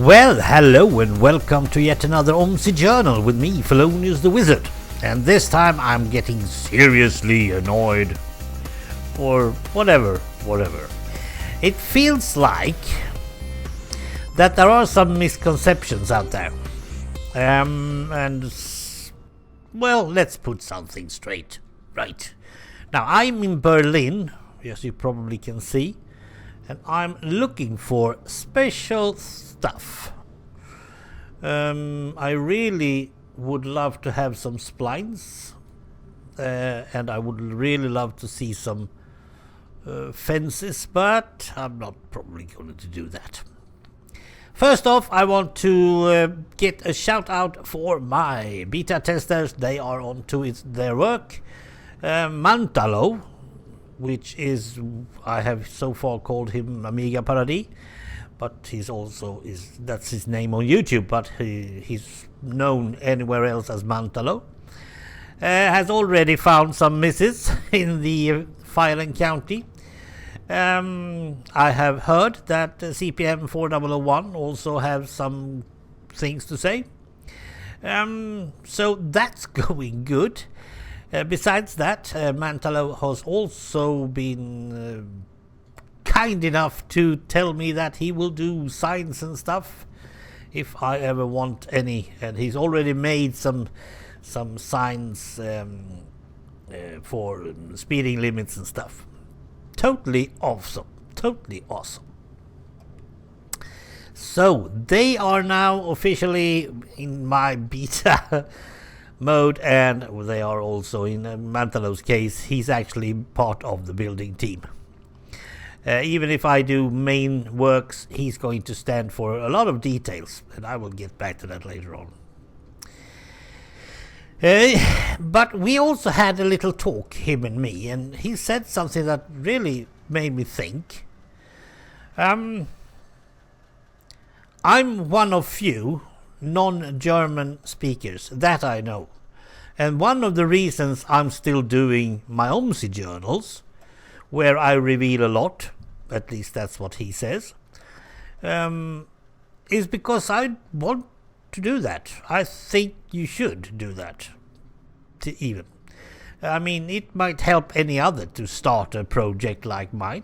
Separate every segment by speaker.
Speaker 1: Well, hello and welcome to yet another OMSI journal with me, Felonious the Wizard. And this time I'm getting seriously annoyed. Or whatever. It feels like that there are some misconceptions out there. Well, let's put something straight. Right. Now, I'm in Berlin, as you probably can see, and I'm looking for special stuff. I really would love to have some splines, and I would really love to see some fences, but I'm not probably going to do that. First off, I want to get a shout out for my beta testers. They are on to their work. Mantalo, which is, I have so far called him Amiga Paradis, but that's his name on YouTube, but he's known anywhere else as Mantalo, has already found some misses in the file and county. I have heard that CPM 4001 also have some things to say. So that's going good. Besides that, Mantalo has also been kind enough to tell me that he will do signs and stuff if I ever want any, and he's already made some signs for speeding limits and stuff. Totally awesome. So they are now officially in my beta mode, and they are also, in Mantalo's case, he's actually part of the building team. Even if I do main works, he's going to stand for a lot of details, and I will get back to that later on. But we also had a little talk, him and me, and he said something that really made me think. I'm one of few non-German speakers, that I know. And one of the reasons I'm still doing my OMSI journals, where I reveal a lot, at least that's what he says, is because I want to do that. I think you should do that. Even. I mean, it might help any other to start a project like mine.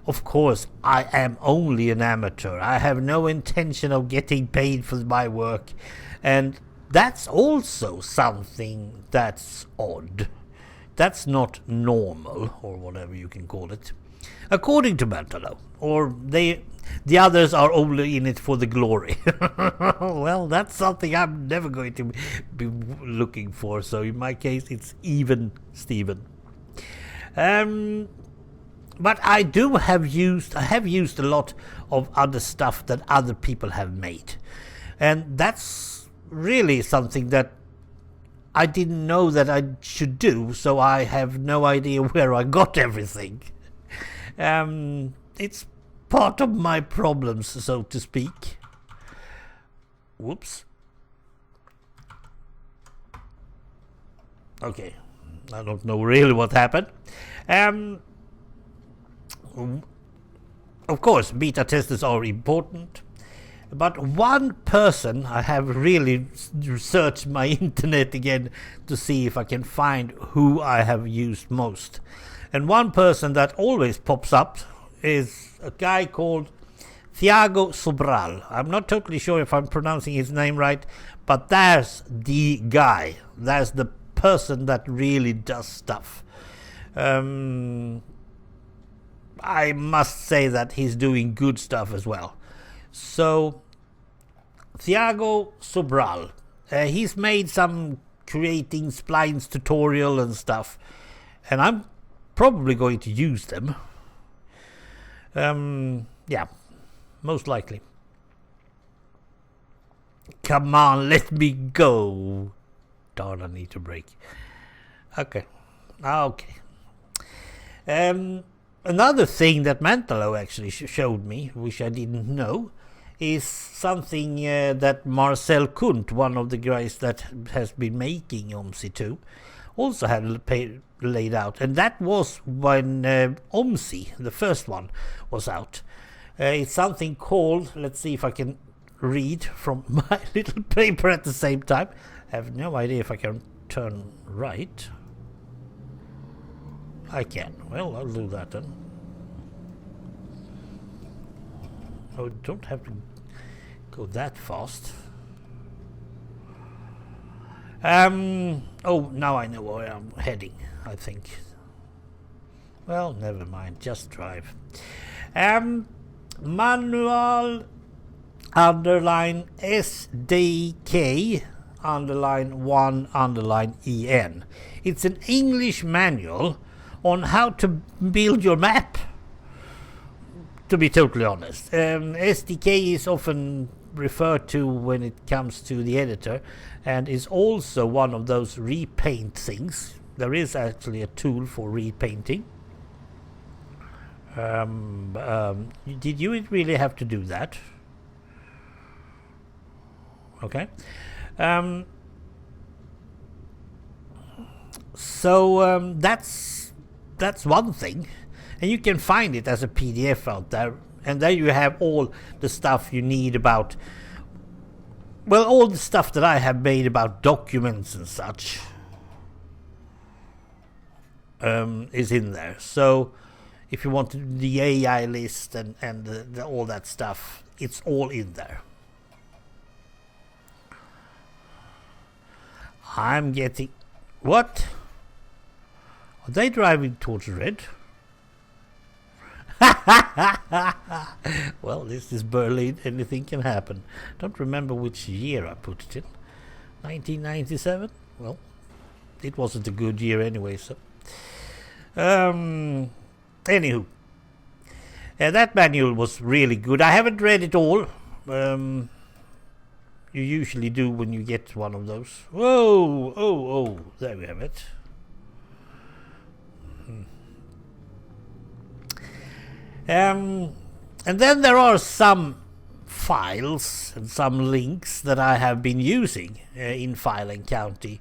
Speaker 1: Of course, I am only an amateur. I have no intention of getting paid for my work. And that's also something that's odd. That's not normal, or whatever you can call it. According to Mantalo. Or the others are only in it for the glory. Well, that's something I'm never going to be looking for. So in my case, it's even Steven. But I have used a lot of other stuff that other people have made. And that's really something that I didn't know that I should do, so I have no idea where I got everything. It's part of my problems, so to speak. Whoops. Okay, I don't know really what happened. Of course, beta testers are important. But one person, I have really searched my internet again to see if I can find who I have used most. And one person that always pops up is a guy called Thiago Sobral. I'm not totally sure if I'm pronouncing his name right, but that's the guy. That's the person that really does stuff. I must say that he's doing good stuff as well. So, Thiago Sobral, he's made some creating splines tutorial and stuff, and I'm probably going to use them. Yeah, most likely. Come on, let me go. Darn, I need to break. Okay. Another thing that Mantalo actually showed me, which I didn't know, is something that Marcel Kuhnt, one of the guys that has been making OMSI 2, also had laid out. And that was when OMSI, the first one, was out. It's something called, let's see if I can read from my little paper at the same time. I have no idea if I can turn right. I can. Well, I'll do that then. Oh, don't have to go that fast. Oh, now I know where I'm heading, I think. Well, never mind, just drive. Manual underline SDK underline 1 underline EN. It's an English manual on how to build your map, to be totally honest. SDK is often referred to when it comes to the editor, and is also one of those repaint things. There is actually a tool for repainting. Did you really have to do that? Okay. So that's one thing, and you can find it as a PDF out there, and there you have all the stuff you need about, well, all the stuff that I have made about documents and such is in there. So if you want the AI list and all that stuff, it's all in there. I'm getting... What? Are they driving towards red? Well, this is Berlin. Anything can happen. Don't remember which year I put it in. 1997? Well, it wasn't a good year anyway, so... Anywho. That manual was really good. I haven't read it all. You usually do when you get one of those. Whoa! Oh, there we have it. And then there are some files and some links that I have been using in File and County.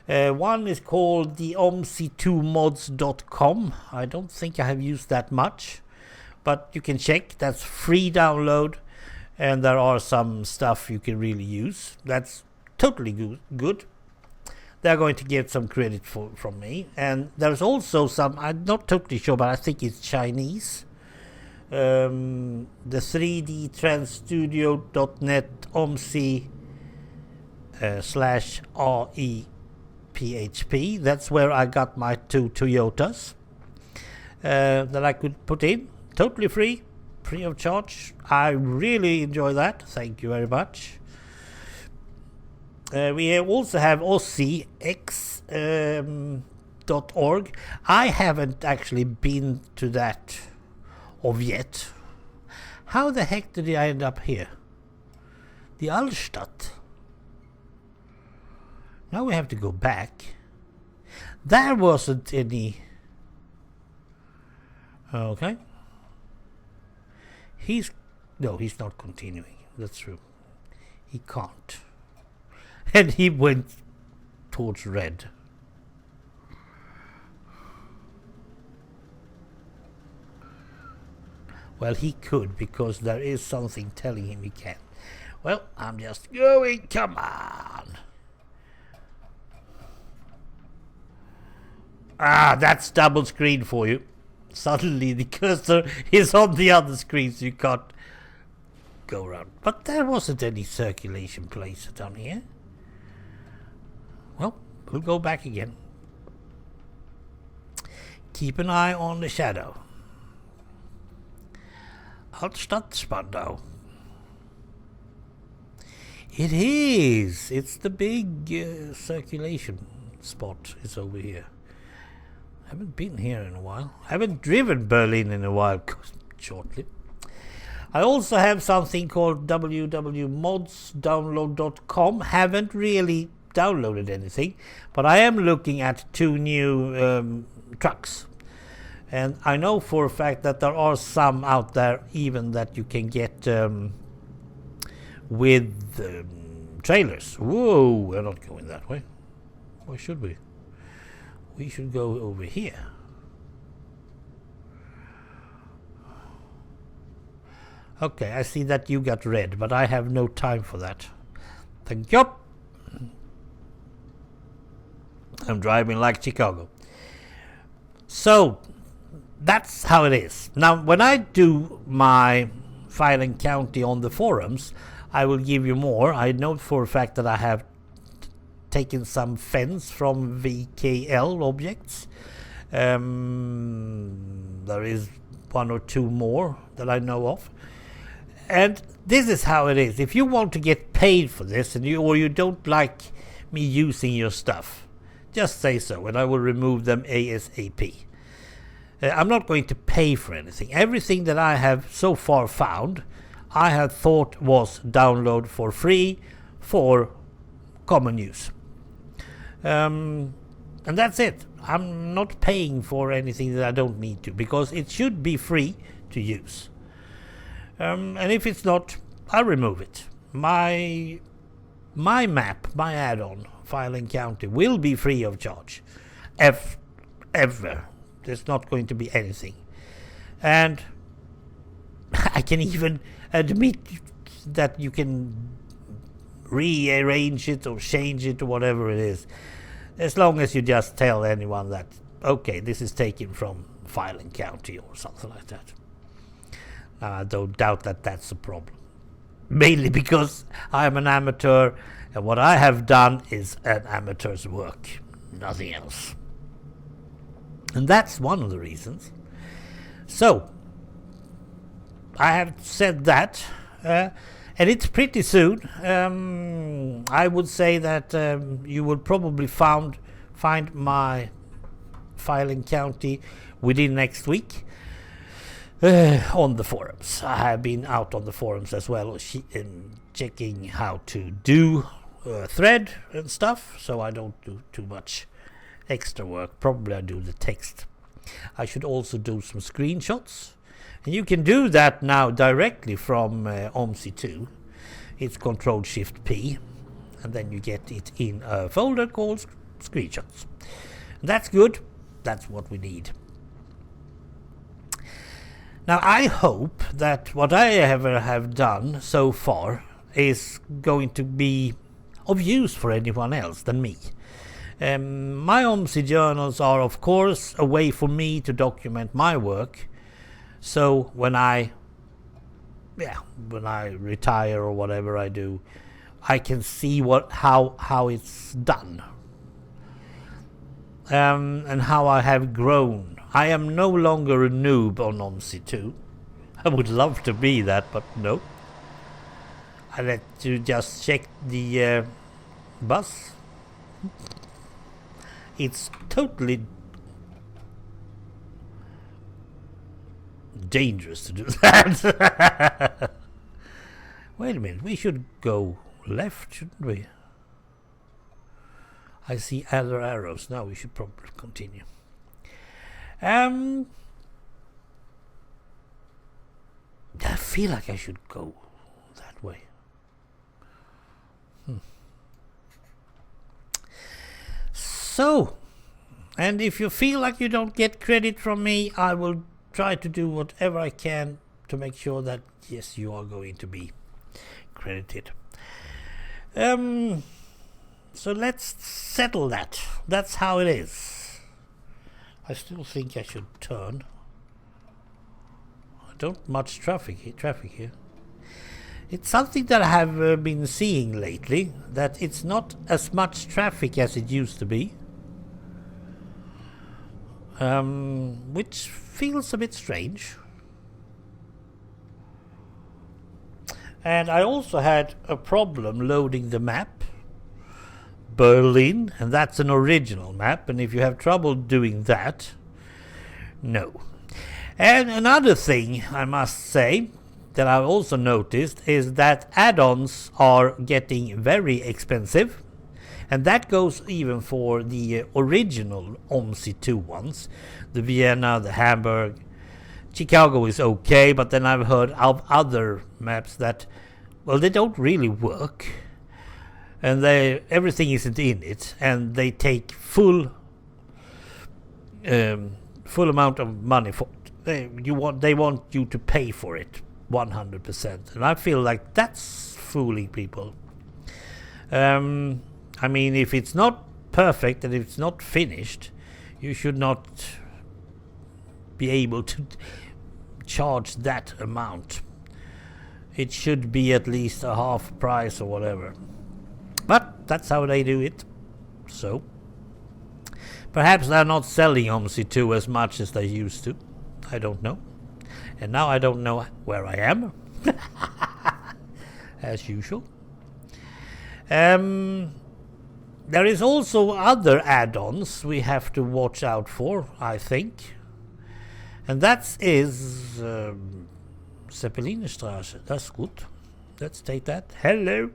Speaker 1: One is called the OMSI2mods.com. I don't think I have used that much, but you can check. That's free download, and there are some stuff you can really use. That's totally good. They're going to get some credit from me. And there's also some, I'm not totally sure, but I think it's Chinese. The 3dtransstudio.net OMSI /REPHP. That's where I got my 2 Toyotas that I could put in. Totally free of charge. I really enjoy that. Thank you very much. We also have OSCX.org. I haven't actually been to that of yet. How the heck did I end up here? The Altstadt. Now we have to go back. There wasn't any... Okay. No, he's not continuing. That's true. He can't. And he went towards red. Well, he could, because there is something telling him he can't. Well, I'm just going. Come on. Ah, that's double screen for you. Suddenly the cursor is on the other screen, so you can't go around. But there wasn't any circulation place down here. Well, we'll go back again. Keep an eye on the shadow. Altstadt Spandau. It is. It's the big circulation spot. It's over here. I haven't been here in a while. I haven't driven Berlin in a while, shortly. I also have something called www.modsdownload.com. Haven't really downloaded anything, but I am looking at 2 new trucks. And I know for a fact that there are some out there even that you can get with trailers. Whoa, we're not going that way. Why should we? We should go over here. Okay, I see that you got red, but I have no time for that. Thank you. I'm driving like Chicago. So, that's how it is. Now, when I do my filing county on the forums, I will give you more. I know for a fact that I have taken some fence from VKL objects. There is one or two more that I know of. And this is how it is. If you want to get paid for this, and you don't like me using your stuff, just say so, and I will remove them ASAP. I'm not going to pay for anything. Everything that I have so far found, I have thought was download for free for common use. And that's it. I'm not paying for anything that I don't need to, because it should be free to use. And if it's not, I'll remove it. My map, my add-on, Filing County, will be free of charge. Ever. There's not going to be anything. And I can even admit that you can rearrange it or change it or whatever it is, as long as you just tell anyone that, okay, this is taken from Filing County or something like that. I don't doubt that that's a problem. Mainly because I am an amateur, and what I have done is an amateur's work, nothing else. And that's one of the reasons. So, I have said that, and it's pretty soon. I would say that you will probably find my Filing County within next week. On the forums. I have been out on the forums as well, checking how to do thread and stuff, so I don't do too much extra work. Probably I do the text. I should also do some screenshots, and you can do that now directly from OMSI 2. It's Ctrl-Shift-P, and then you get it in a folder called screenshots. And that's good. That's what we need. Now, I hope that what I have done so far is going to be of use for anyone else than me. My OMSI journals are, of course, a way for me to document my work. So when I retire or whatever I do, I can see how it's done, and how I have grown. I am no longer a noob on OMSI 2. I would love to be that, but no. I let you just check the bus. It's totally dangerous to do that. Wait a minute, we should go left, shouldn't we? I see other arrows. Now we should probably continue. I feel like I should go that way. So, and if you feel like you don't get credit from me, I will try to do whatever I can to make sure that, yes, you are going to be credited. So let's settle that. That's how it is. I still think I should turn. I don't much traffic here. It's something that I have been seeing lately, that it's not as much traffic as it used to be. Which feels a bit strange. And I also had a problem loading the map, Merlin, and that's an original map, and if you have trouble doing that, no. And another thing I must say that I've also noticed is that add-ons are getting very expensive, and that goes even for the original OMSI 2 ones, the Vienna, the Hamburg. Chicago is okay, but then I've heard of other maps that, well, they don't really work. And everything isn't in it, and they take full amount of money for it. They want you to pay for it, 100%. And I feel like that's fooling people. I mean, if it's not perfect and if it's not finished, you should not be able to charge that amount. It should be at least a half price or whatever. But that's how they do it. So perhaps they're not selling OMSI 2 as much as they used to. I don't know. And now I don't know where I am. As usual. There is also other add-ons we have to watch out for, I think. And that is Zeppelinstraße. That's good. Let's take that. Hello.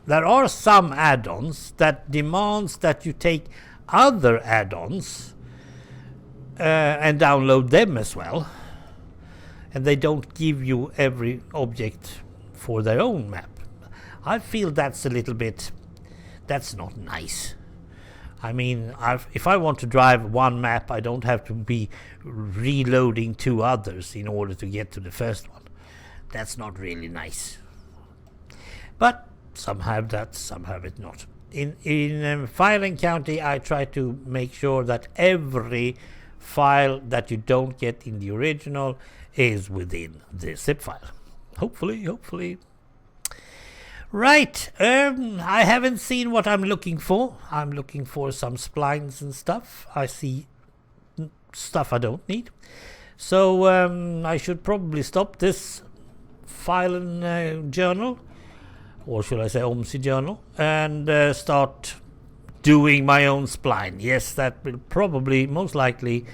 Speaker 1: There are some add-ons that demands that you take other add-ons and download them as well. And they don't give you every object for their own map. I feel that's a little bit... that's not nice. I mean, if I want to drive one map, I don't have to be reloading 2 others in order to get to the first one. That's not really nice. But some have that, some have it not. In File and County, I try to make sure that every file that you don't get in the original is within the zip file. Hopefully. Right, I haven't seen what I'm looking for. I'm looking for some splines and stuff. I see stuff I don't need. So I should probably stop this file and journal, or should I say OMSI journal, and start doing my own spline. Yes, that will probably most likely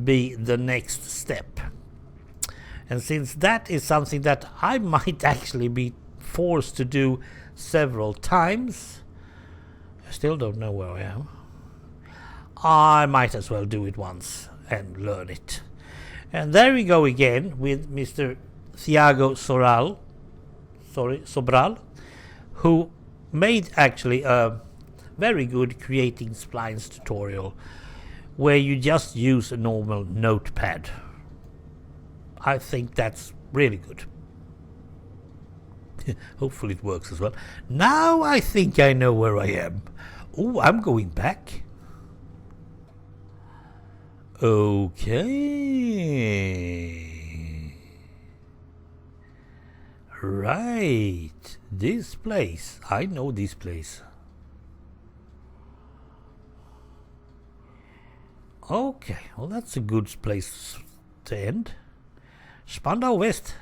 Speaker 1: be the next step. And since that is something that I might actually be forced to do several times, I still don't know where I am. I might as well do it once and learn it. And there we go again with Mr. Thiago Sobral, who made actually a very good creating splines tutorial where you just use a normal notepad. I think that's really good. Hopefully it works as well. Now I think I know where I am. Oh, I'm going back. Okay. Right. This place. I know this place. Okay. Well, that's a good place to end. Spandau West.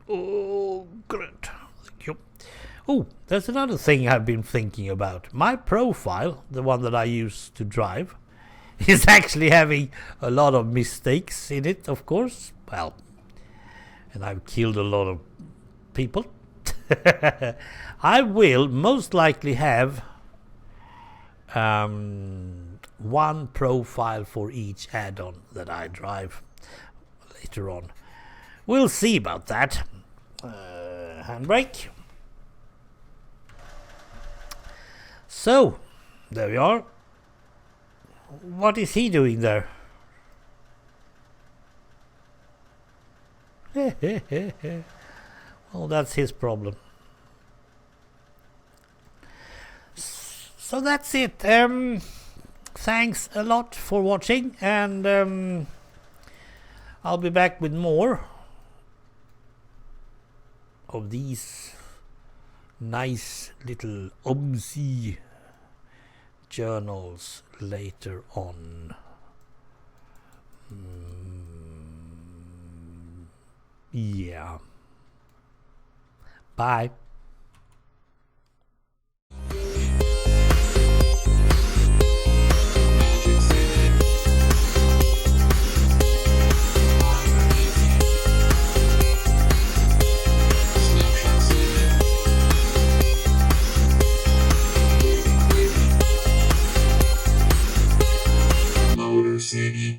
Speaker 1: Oh, great. Thank you. Oh, there's another thing I've been thinking about. My profile, the one that I use to drive, is actually having a lot of mistakes in it, of course. Well, and I've killed a lot of people. I will most likely have one profile for each add-on that I drive later on. We'll see about that. Handbrake. So, there we are. What is he doing there? Well, that's his problem. So that's it. Thanks a lot for watching, and I'll be back with more of these nice little OMSI journals later on. Yeah. Bye.